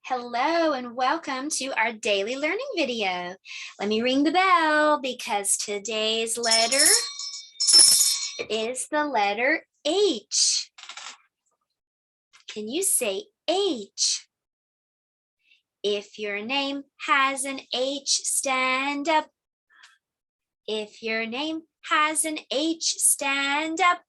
Hello and welcome to our daily learning video. Let me ring the bell because today's letter is the letter H. Can you say H? If your name has an H, stand up. If your name has an H, stand up.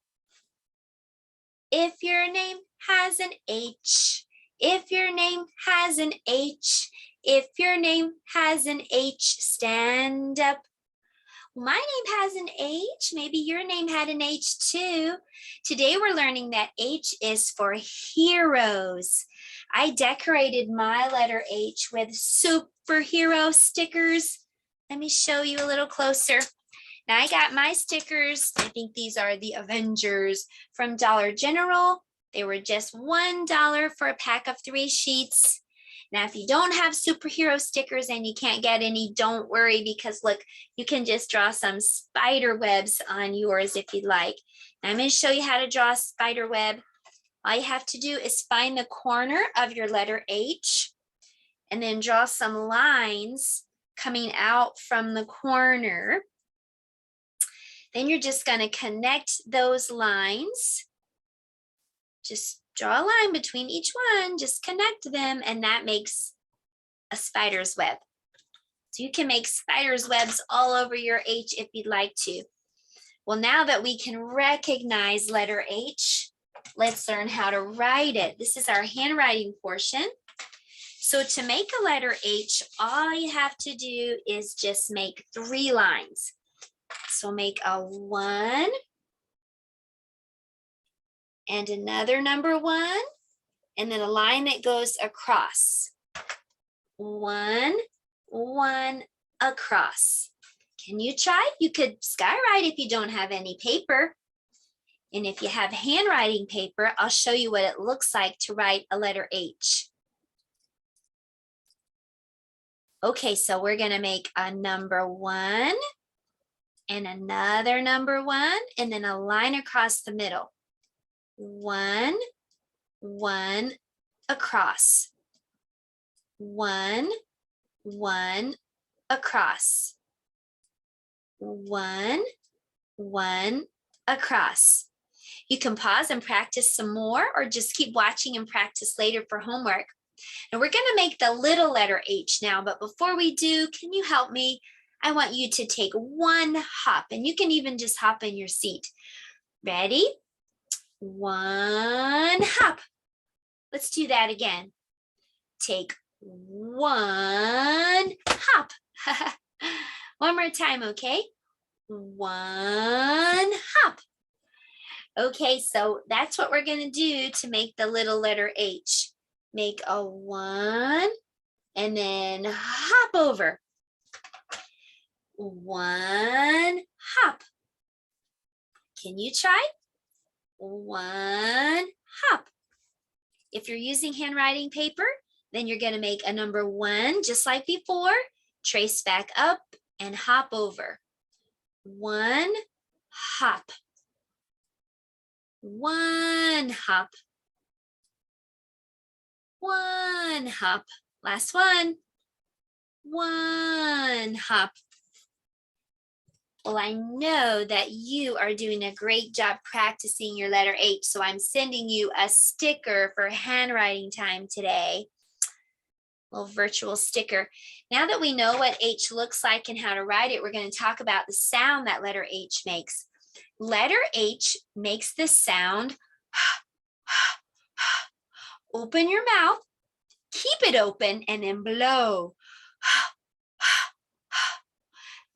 If your name has an H, if your name has an H, if your name has an H, stand up. My name has an H. Maybe your name had an H too. Today we're learning that H is for heroes. I decorated my letter H with superhero stickers. Let me show you a little closer. Now I got my stickers. I think these are the Avengers from Dollar General. They were just $1 for a pack of 3 sheets. Now, if you don't have superhero stickers and you can't get any, don't worry because look, you can just draw some spider webs on yours if you'd like. Now, I'm going to show you how to draw a spider web. All you have to do is find the corner of your letter H and then draw some lines coming out from the corner. Then you're just going to connect those lines. Just draw a line between each one, just connect them, and that makes a spider's web. So you can make spider's webs all over your H if you'd like to. Well, now that we can recognize letter H, let's learn how to write it. This is our handwriting portion. So to make a letter H, all you have to do is just make 3 lines. So make a 1 and another number 1, and then a line that goes across. 1, 1 across. Can you try? You could skywrite if you don't have any paper. And if you have handwriting paper, I'll show you what it looks like to write a letter H. Okay, so we're going to make a number 1 and another number 1, and then a line across the middle. 1, 1 across. 1, 1 across. 1, 1 across. You can pause and practice some more or just keep watching and practice later for homework. And we're going to make the little letter H now, but before we do, can you help me? I want you to take 1 hop, and you can even just hop in your seat. Ready? 1 hop. Let's do that again. Take 1 hop. One more time, okay? 1 hop. Okay, so that's what we're going to do to make the little letter H. Make a 1 and then hop over. 1 hop. Can you try? 1 hop. If you're using handwriting paper, then you're going to make a number 1 just like before, trace back up and hop over. 1 hop. 1 hop. 1 hop. Last one. 1 hop. Well, I know that you are doing a great job practicing your letter H, so I'm sending you a sticker for handwriting time today. A little virtual sticker. Now that we know what H looks like and how to write it, we're going to talk about the sound that letter H makes. Letter H makes the sound. Open your mouth, keep it open, and then blow.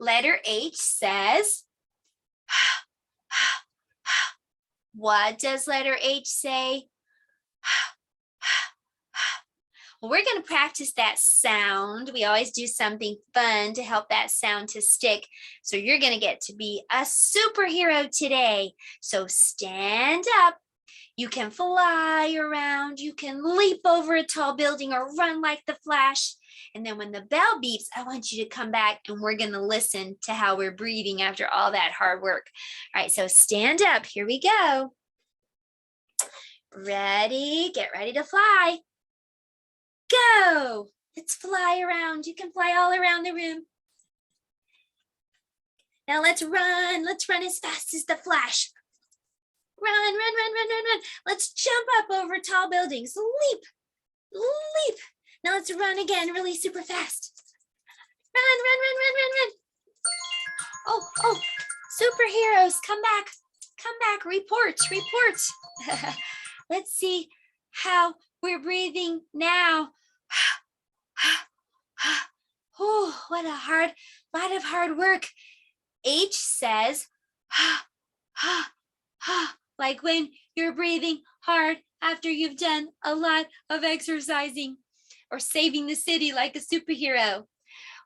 Letter H says, what does letter H say? Well, we're going to practice that sound. We always do something fun to help that sound to stick. So you're going to get to be a superhero today. So stand up. You can fly around. You can leap over a tall building or run like the Flash. And then when the bell beeps, I want you to come back and we're going to listen to how we're breathing after all that hard work. All right, so stand up. Here we go. Ready? Get ready to fly. go. Let's fly around. You can fly all around the room. Now let's run. Let's run as fast as the flash. Run, run, run, run, run, run. Let's jump up over tall buildings. Leap, leap. Now let's run again really super fast. Run, run, run, run, run, run. Oh, superheroes, come back. Come back, report, report. Let's see how we're breathing now. Oh, what a lot of hard work. H says, like when you're breathing hard after you've done a lot of exercising or saving the city like a superhero.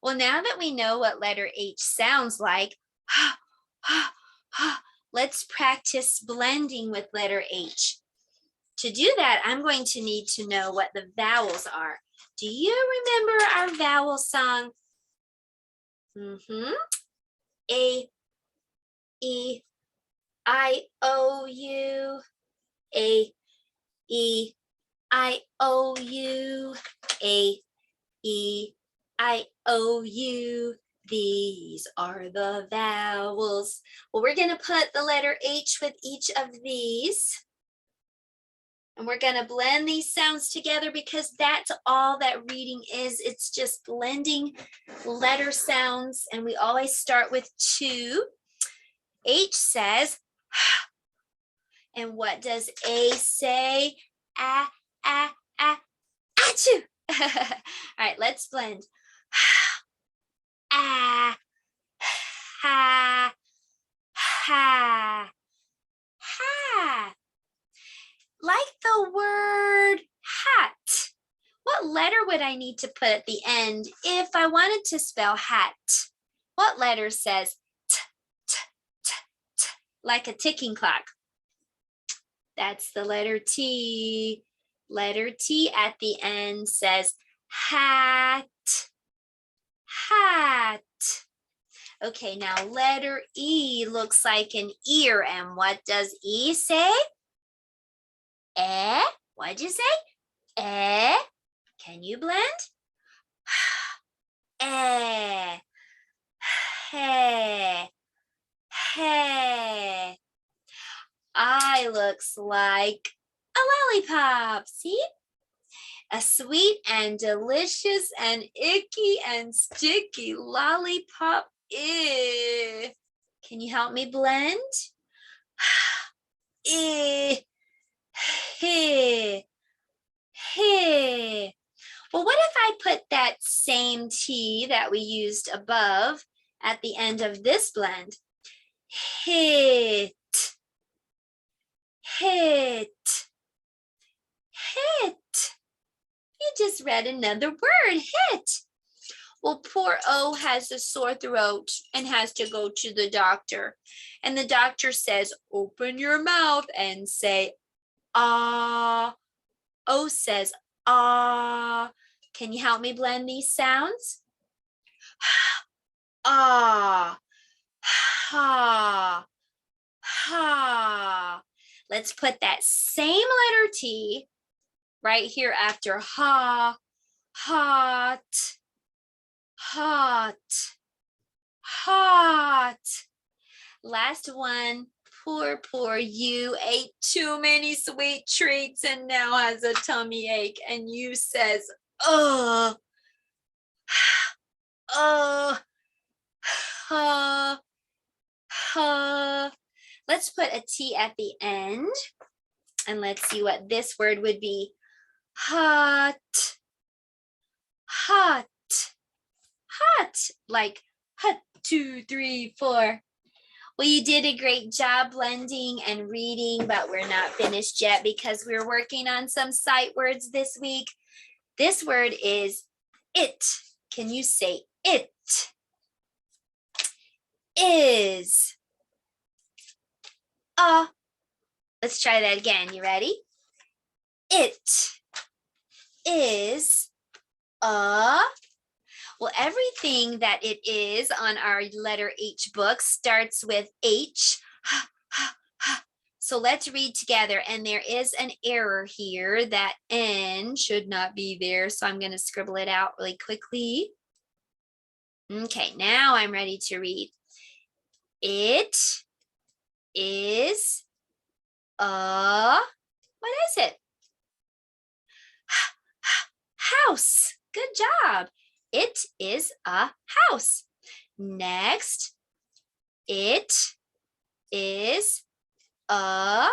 Well, now that we know what letter H sounds like, let's practice blending with letter H. To do that, I'm going to need to know what the vowels are. Do you remember our vowel song? A, E, I, O, U. A, E, I, O, U. A, E, I, O, U. These are the vowels. Well, we're going to put the letter H with each of these. And we're going to blend these sounds together because that's all that reading is. It's just blending letter sounds. And we always start with 2. H says, and what does A say? Achoo. All right, let's blend. Ha, ha, ha. Like the word hat. What letter would I need to put at the end if I wanted to spell hat? What letter says t, t, t, t, like a ticking clock? That's the letter T. Letter T at the end says hat, hat. Okay, now letter E looks like an ear. And what does E say? Eh? What'd you say? Eh? Can you blend? Eh. Hey. Hey. I looks like a lollipop. See? A sweet and delicious and icky and sticky lollipop. Ew. Can you help me blend? Ew. Hey, hey. Well, what if I put that same T that we used above at the end of this blend? Hit, hit, hit. You just read another word, hit. Well, poor O has a sore throat and has to go to the doctor. And the doctor says, open your mouth and say, ah. O says, ah. Can you help me blend these sounds? Ah, ha, ha. Let's put that same letter T right here after ha, hot, hot, hot. Last one. Poor you ate too many sweet treats and now has a tummy ache. And you says, oh, oh, Let's put a T at the end. And let's see what this word would be. Hot, hot, hot. Like hot, 2, 3, 4. Well, you did a great job blending and reading, but we're not finished yet because we're working on some sight words this week. This word is it. Can you say it? Is. Let's try that again. You ready? It is a. Well, everything that it is on our letter H book starts with H. So let's read together. And there is an error here. That N should not be there. So I'm going to scribble it out really quickly. Okay, now I'm ready to read. It is a, what is it? House. Good job. It is a house. Next, it is a,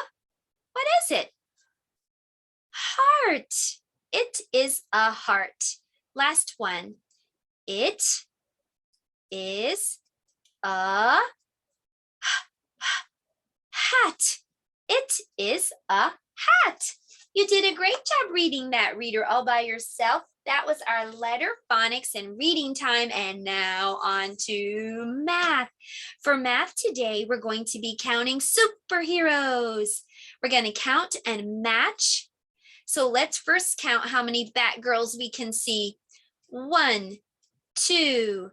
what is it? Heart. It is a heart. Last one. It is a hat. It is a hat. You did a great job reading that, reader, all by yourself. That was our letter, phonics, and reading time. And now on to math. For math today, we're going to be counting superheroes. We're going to count and match. So let's first count how many Batgirls we can see. 1, 2,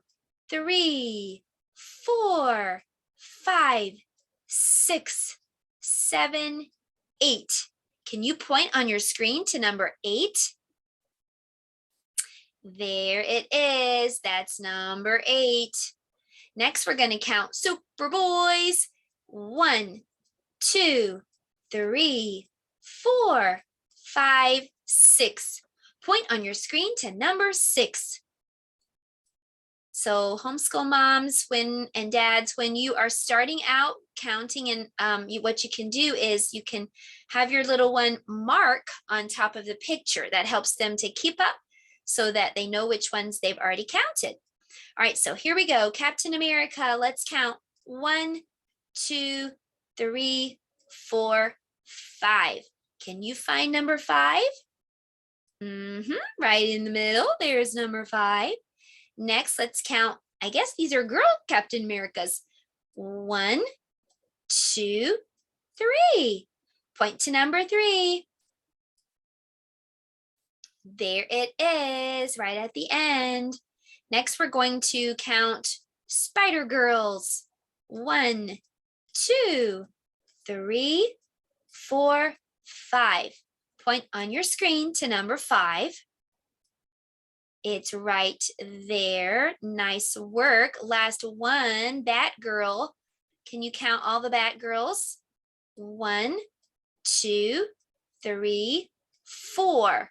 3, 4, 5, 6, 7, 8. Can you point on your screen to number 8? There it is. That's number 8. Next, we're going to count Superboys. 1, 2, 3, 4, 5, 6. Point on your screen to number 6. So homeschool moms and dads, when you are starting out counting, and what you can do is you can have your little one mark on top of the picture. That helps them to keep up so that they know which ones they've already counted. All right, so here we go. Captain America, let's count. 1, 2, 3, 4, 5. Can you find number 5? Right in the middle, there's number 5. Next, let's count. I guess these are girl Captain Americas. 1, 2, 3. Point to number 3. There it is, right at the end. Next, we're going to count Spider Girls. 1, 2, 3, 4, 5. Point on your screen to number 5. It's right there. Nice work. Last one, Batgirl. Can you count all the Batgirls? 1, 2, 3, 4.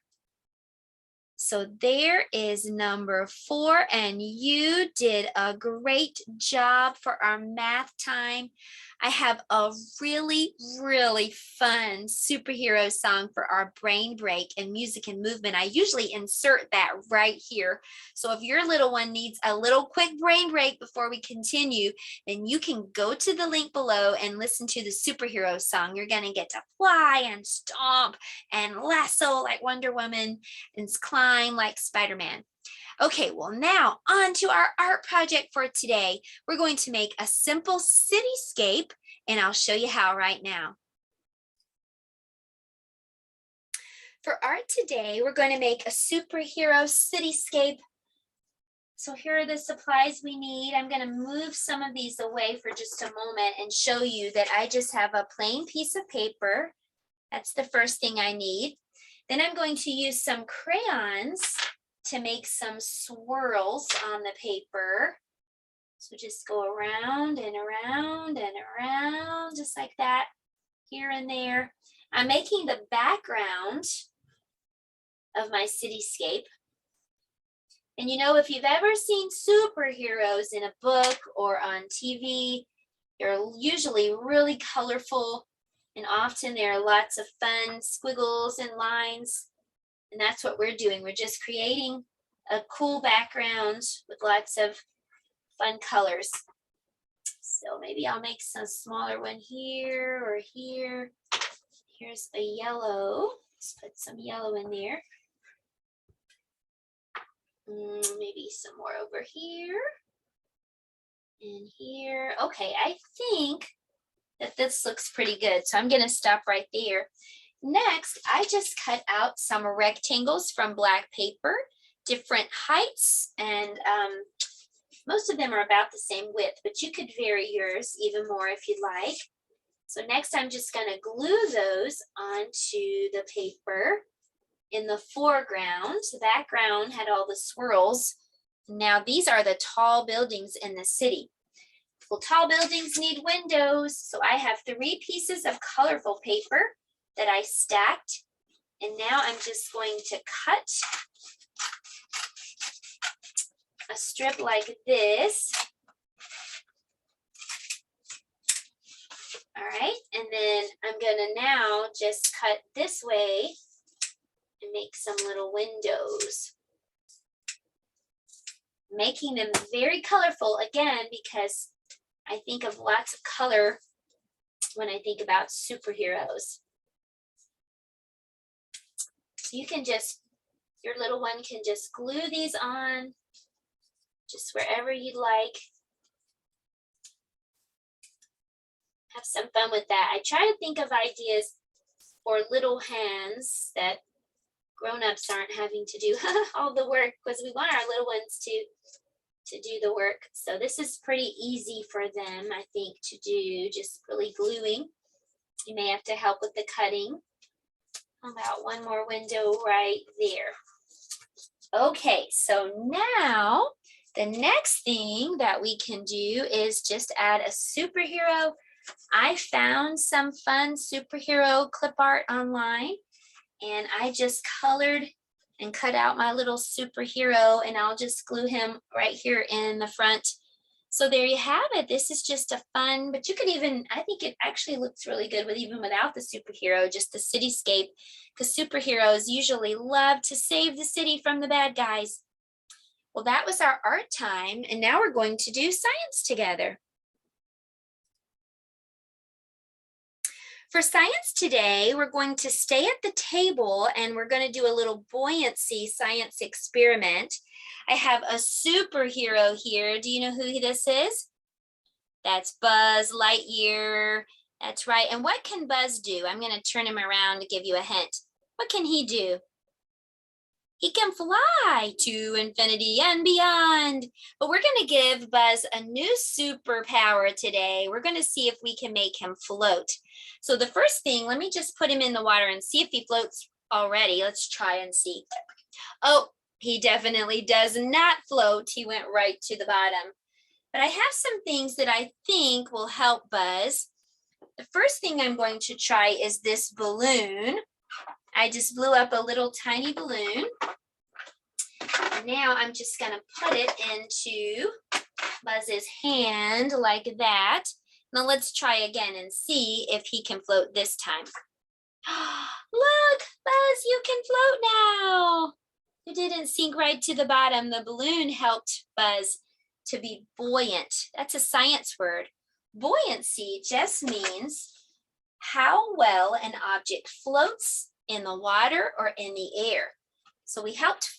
So there is number 4, and you did a great job for our math time. I have a really, really fun superhero song for our brain break and music and movement. I usually insert that right here. So if your little one needs a little quick brain break before we continue, then you can go to the link below and listen to the superhero song. You're going to get to fly and stomp and lasso like Wonder Woman and climb like Spider-Man. Okay, well now on to our art project for today. We're going to make a simple cityscape, and I'll show you how right now. For art today, we're going to make a superhero cityscape. So here are the supplies we need. I'm going to move some of these away for just a moment and show you that I just have a plain piece of paper. That's the first thing I need. Then I'm going to use some crayons to make some swirls on the paper. So just go around and around and around, just like that, here and there. I'm making the background of my cityscape. And you know, if you've ever seen superheroes in a book or on TV, they're usually really colorful, and often there are lots of fun squiggles and lines. And that's what we're doing. We're just creating a cool background with lots of fun colors. So maybe I'll make some smaller one here or here. Here's a yellow. Let's put some yellow in there. Maybe some more over here and here. Okay, I think that this looks pretty good. So I'm going to stop right there. Next, I just cut out some rectangles from black paper, different heights, and most of them are about the same width, but you could vary yours even more if you'd like. So next I'm just going to glue those onto the paper in the foreground. The background had all the swirls. Now these are the tall buildings in the city. Well, tall buildings need windows. So I have 3 pieces of colorful paper that I stacked. And now I'm just going to cut a strip like this. All right, and then I'm gonna now just cut this way and make some little windows. Making them very colorful again because I think of lots of color when I think about superheroes. So you can just, your little one can just glue these on just wherever you'd like. Have some fun with that. I try to think of ideas for little hands that grown-ups aren't having to do all the work, because we want our little ones to do the work. So this is pretty easy for them, I think, to do, just really gluing. You may have to help with the cutting. How about one more window right there? Okay, so now the next thing that we can do is just add a superhero. I found some fun superhero clip art online, and I just colored and cut out my little superhero, and I'll just glue him right here in the front. So there you have it. This is just a fun, but you could even, I think it actually looks really good with even without the superhero, just the cityscape, because superheroes usually love to save the city from the bad guys. Well, that was our art time, and now we're going to do science together. For science today, we're going to stay at the table and we're going to do a little buoyancy science experiment. I have a superhero here. Do you know who this is? That's Buzz Lightyear. That's right. And what can Buzz do? I'm going to turn him around to give you a hint. What can he do? He can fly to infinity and beyond. But we're going to give Buzz a new superpower today. We're going to see if we can make him float. So the first thing, let me just put him in the water and see if he floats already. Let's try and see. Oh, he definitely does not float. He went right to the bottom. But I have some things that I think will help Buzz. The first thing I'm going to try is this balloon. I just blew up a little tiny balloon. And now I'm just going to put it into Buzz's hand like that. Now let's try again and see if he can float this time. Look, Buzz, you can float now. You didn't sink right to the bottom. The balloon helped Buzz to be buoyant. That's a science word. Buoyancy just means how well an object floats in the water or in the air. So we helped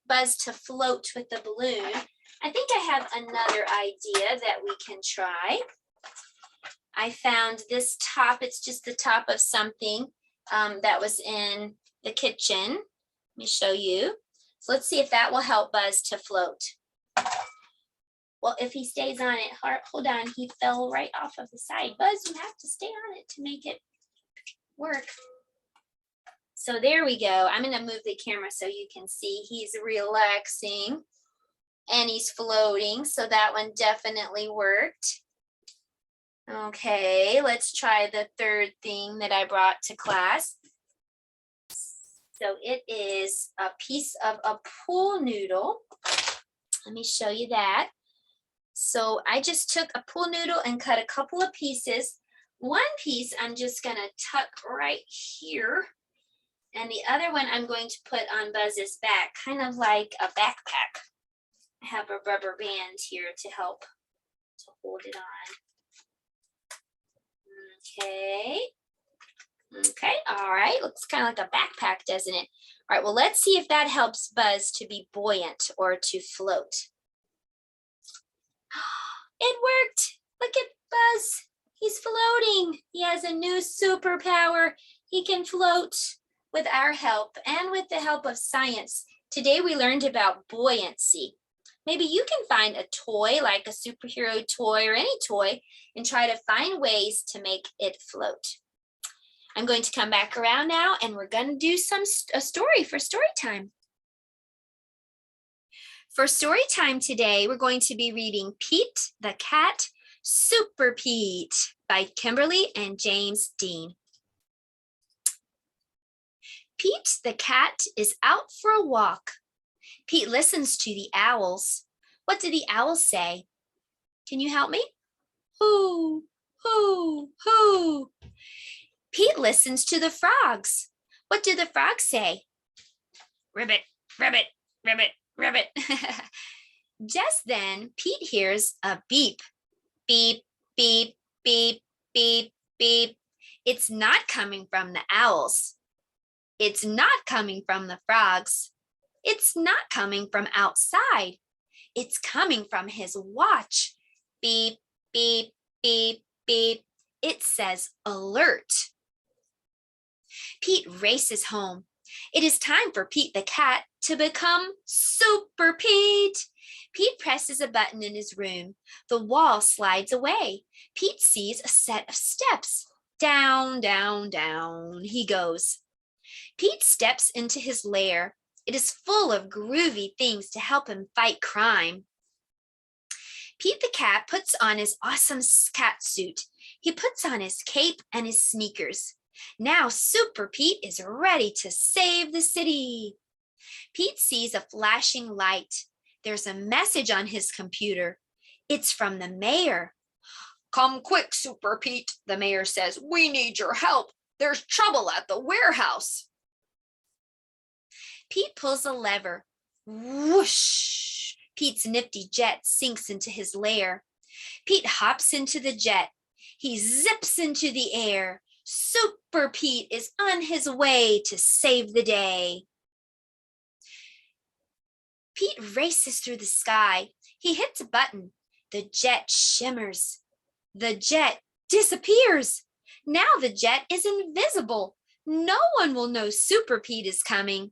Buzz to float with the balloon. I think I have another idea that we can try. I found this top. It's just the top of something that was in the kitchen. Let me show you. So let's see if that will help Buzz to float. Well, if he stays on it, hold on, he fell right off of the side. Buzz, you have to stay on it to make it work. So there we go. I'm going to move the camera so you can see he's relaxing and he's floating. So that one definitely worked. Okay, let's try the third thing that I brought to class. So it is a piece of a pool noodle. Let me show you that. So I just took a pool noodle and cut a couple of pieces. One piece I'm just going to tuck right here. And the other one I'm going to put on Buzz's back, kind of like a backpack. I have a rubber band here to help to hold it on. Okay. Okay, all right. Looks kind of like a backpack, doesn't it? All right, well, let's see if that helps Buzz to be buoyant or to float. It worked. Look at Buzz. He's floating. He has a new superpower. He can float with our help and with the help of science. Today we learned about buoyancy. Maybe you can find a toy like a superhero toy or any toy and try to find ways to make it float. I'm going to come back around now and we're going to do a story for story time. For story time today, we're going to be reading Pete the Cat, Super Pete by Kimberly and James Dean. Pete the cat is out for a walk. Pete listens to the owls. What do the owls say? Can you help me? Hoo, hoo, hoo. Pete listens to the frogs. What do the frogs say? Ribbit, ribbit, ribbit, ribbit. Just then, Pete hears a beep. Beep, beep, beep, beep, beep. It's not coming from the owls. It's not coming from the frogs. It's not coming from outside. It's coming from his watch. Beep, beep, beep, beep. It says alert. Pete races home. It is time for Pete the cat to become Super Pete. Pete presses a button in his room. The wall slides away. Pete sees a set of steps. Down, down, down he goes. Pete steps into his lair. It is full of groovy things to help him fight crime. Pete the cat puts on his awesome cat suit. He puts on his cape and his sneakers. Now Super Pete is ready to save the city. Pete sees a flashing light. There's a message on his computer. It's from the mayor. Come quick, Super Pete, the mayor says. We need your help. There's trouble at the warehouse. Pete pulls a lever. Whoosh! Pete's nifty jet sinks into his lair. Pete hops into the jet. He zips into the air. Super Pete is on his way to save the day. Pete races through the sky. He hits a button. The jet shimmers. The jet disappears. Now the jet is invisible. No one will know Super Pete is coming.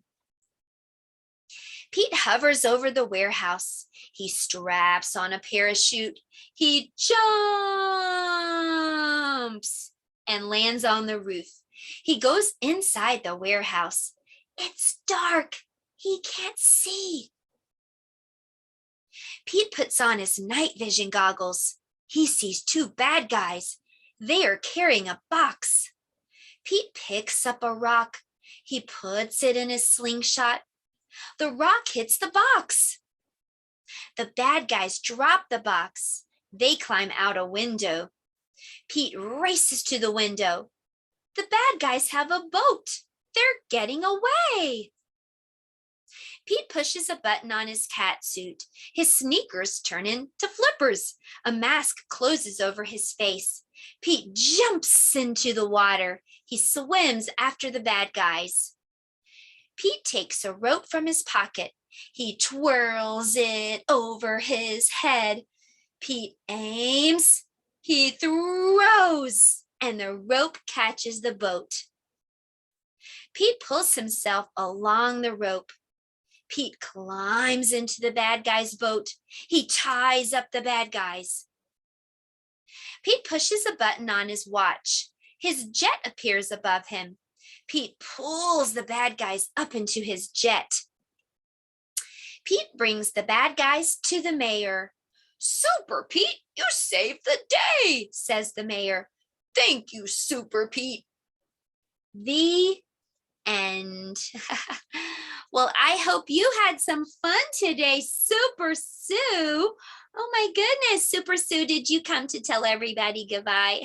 Pete hovers over the warehouse. He straps on a parachute. He jumps and lands on the roof. He goes inside the warehouse. It's dark. He can't see. Pete puts on his night vision goggles. He sees two bad guys. They are carrying a box. Pete picks up a rock. He puts it in his slingshot. The rock hits the box. The bad guys drop the box. They climb out a window. Pete races to the window. The bad guys have a boat. They're getting away. Pete pushes a button on his cat suit. His sneakers turn into flippers. A mask closes over his face. Pete jumps into the water. He swims after the bad guys. Pete takes a rope from his pocket. He twirls it over his head. Pete aims. He throws, and the rope catches the boat. Pete pulls himself along the rope. Pete climbs into the bad guy's boat. He ties up the bad guys. Pete pushes a button on his watch. His jet appears above him. Pete pulls the bad guys up into his jet. Pete brings the bad guys to the mayor. Super Pete, you saved the day, says the mayor. Thank you, Super Pete. The end. Well, I hope you had some fun today, Super Sue. Oh my goodness, Super Sue, did you come to tell everybody goodbye?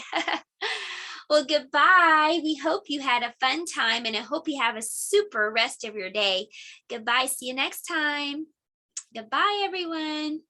Well, goodbye. We hope you had a fun time and I hope you have a super rest of your day. Goodbye. See you next time. Goodbye, everyone.